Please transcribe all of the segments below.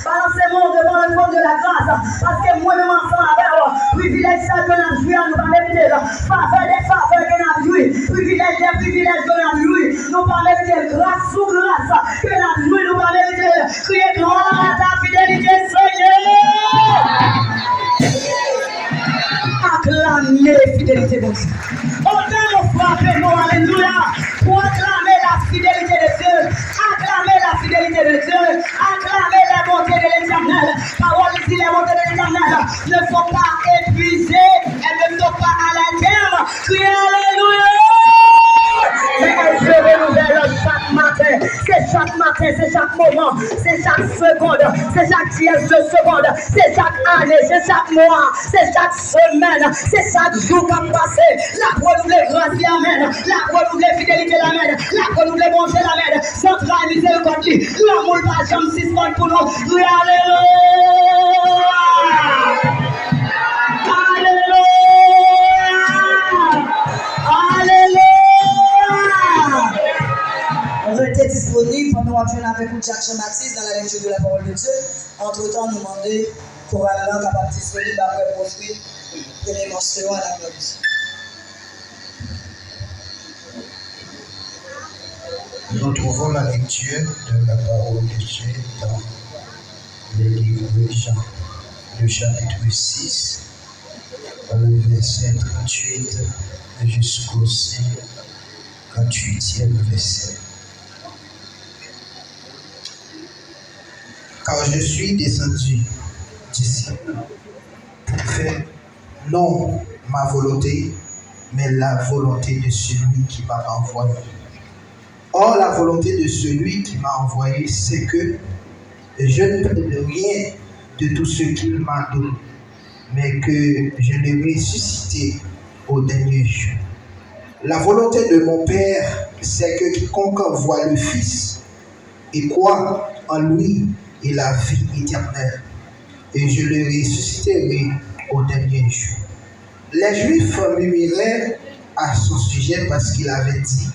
Balancez-moi devant le trône de la grâce. Parce que moi-même ensemble avec vous, privilège ça que nous avons joué à nous mériter. Faveur des faveurs que nous avons joué. Privilège des privilèges que nous avons joué. Nous pas mériter grâce sous grâce que nous avons joué. Nous pas mériter. Criez gloire à ta fidélité, Seigneur. Acclamez fidélité de Dieu. Autant nous frappez-nous, alléluia, pour acclamer la fidélité de Dieu. Acclamer la fidélité de Dieu. Acclamer la bonté de l'Éternel. Parole dit les bontés de l'Éternel ne sont pas épuisées. Elles ne sont pas à la terre. Criez alléluia. Mais elles se renouvellent chaque matin. C'est chaque matin, c'est chaque moment, c'est chaque seconde, c'est chaque tiers de seconde, c'est chaque année, c'est chaque mois, c'est chaque semaine, c'est chaque jour qui a passé. La renouvelée grâce, amen. La renouvelée fidélité, amen. La renouvelée bonté, amen. Centrale miséricorde, l'amour par jambe 6 mois pour nous. Oui, alléluia. Restez disponible pendant qu'on vient avec nous Jackson Baptiste dans la lecture de la parole de Dieu. Entre-temps, nous demandons pour Allah capable disponible après profiter de l'émotion à la gloire. Nous trouvons la lecture de la parole de Dieu dans le livre de Jean, le chapitre 6, le verset 38 jusqu'au 58e verset. Car je suis descendu du ciel pour faire non ma volonté, mais la volonté de celui qui m'a envoyé. Or, la volonté de celui qui m'a envoyé, c'est que je ne prenne rien de tout ce qu'il m'a donné, mais que je l'ai ressuscité au dernier jour. La volonté de mon Père, c'est que quiconque voit le Fils et croit en lui ait la vie éternelle, et je le ressusciterai au dernier jour. Les Juifs murmuraient à son sujet parce qu'il avait dit: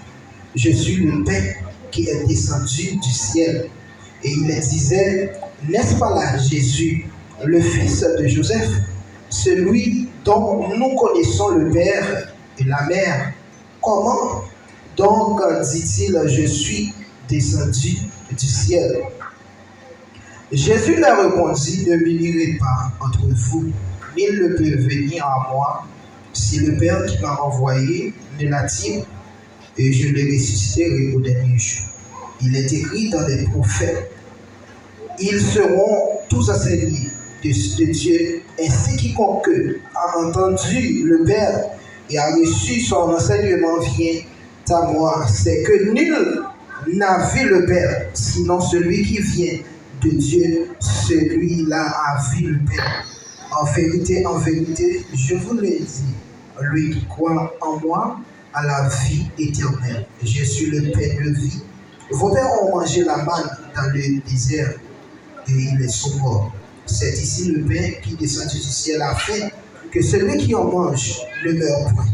je suis le pain qui est descendu du ciel. Et il leur disait: n'est-ce pas là Jésus, le fils de Joseph, celui dont nous connaissons le père et la mère? Comment donc dit-il: je suis descendu du ciel? Jésus leur répondit: ne murmurez pas entre vous, nul ne peut venir à moi si le Père qui m'a envoyé ne l'attire, et je le ressusciterai au dernier jour. Il est écrit dans les prophètes: ils seront tous enseignés de Dieu, ainsi quiconque a entendu le Père et a reçu son enseignement vient à moi. C'est que nul n'a vu le Père, sinon celui qui vient de Dieu, celui-là a vu le Père. En vérité, je vous le dis, lui qui croit en moi a la vie éternelle. Je suis le pain de vie. Vos pères ont mangé la manne dans le désert et ils sont morts. C'est ici le pain qui descend du ciel afin que celui qui en mange ne meure point.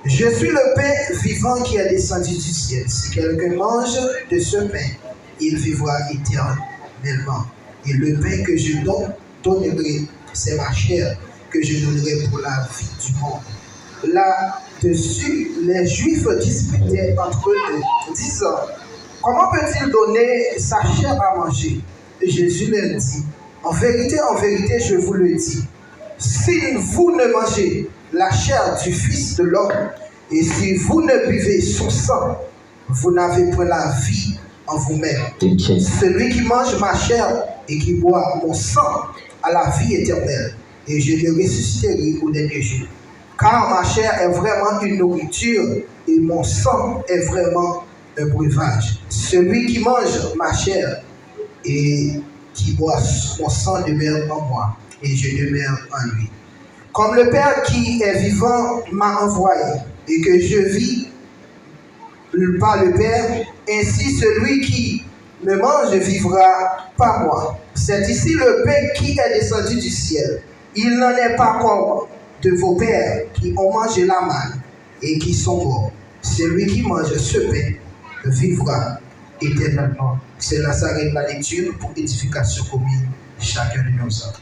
Je suis le pain vivant qui est descendu du ciel. Si quelqu'un mange de ce pain, il vivra éternellement. Et le pain que je donnerai, c'est ma chair que je donnerai pour la vie du monde. La dessus, les Juifs disputaient entre eux, disant, comment peut-il donner sa chair à manger? Et Jésus leur dit, en vérité, je vous le dis, si vous ne mangez la chair du Fils de l'homme, et si vous ne buvez son sang, vous n'avez point la vie en vous-même. Celui qui mange ma chair et qui boit mon sang a la vie éternelle, et je le ressusciterai au dernier jour. Car ma chair est vraiment une nourriture, et mon sang est vraiment un breuvage. Celui qui mange ma chair et qui boit mon sang demeure en moi, et je demeure en lui. Comme le Père qui est vivant m'a envoyé, et que je vis par le Père, ainsi celui qui me mange vivra par moi. C'est ici le pain qui est descendu du ciel. Il n'en est pas comme de vos pères qui ont mangé la manne et qui sont morts. Celui qui mange ce pain vivra éternellement. C'est là s'arrête la lecture pour édification commune chacun de nos hommes.